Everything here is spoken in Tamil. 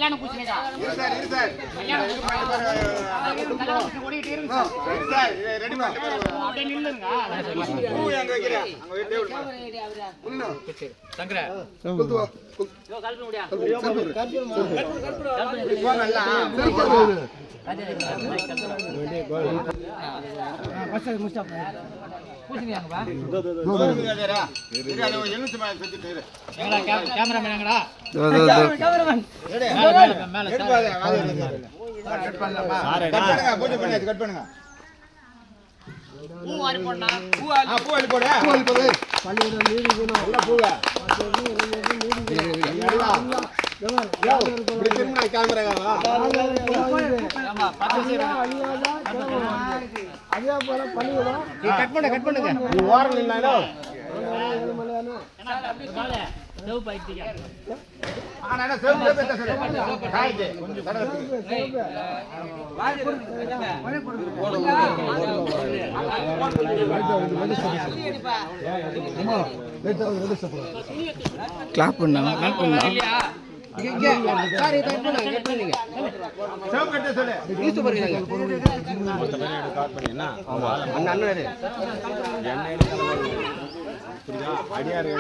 கல்யாண பூசணிக்கா இரு சார் கல்யாண பூசணி ஓடிட்டே இருக்கு சார் ரெடி மா அப்படியே நில்லுங்க பூ எங்க வைக்கிறீங்க அங்க டேபிள் உள்ள சங்கர குத்து வா யோ கல்பன முடியா போ நல்லா பூசணியாங்கப்பா கேமரா எலுமிச்சை மேல செஞ்சுட்டு இரு கேமராமேன் எங்கடா கேமராமேன் மேல கட் பண்ணலாமா கட் பண்ணுங்க பூஜை பண்ணி கட் பண்ணுங்க பூ வாரி போடனா பூ அள்ளி போடு பள்ளியில நீதி போணும் நல்ல பூவா இப்படி திரும்பினா கேமராவா ஆமா பத்து அதே போல பள்ளியிலும் கட் பண்ணுங்க நீ ஓரம் நின்னாலோ செவ் பைத்தியா ஆனா என்ன சேவ் பேட்ட சொல்லு காய்க்கு கொஞ்சம் தடவை கிளாப் பண்ணாங்க கிளாப் பண்ணாங்க சார் இத கட் பண்ணுங்க சேவ் பேட்ட சொல்லு யூஸ் பண்ணுங்க கால் பண்ணினா ஆமா அண்ணன் எண்ணெய் புரியுதா அடியார்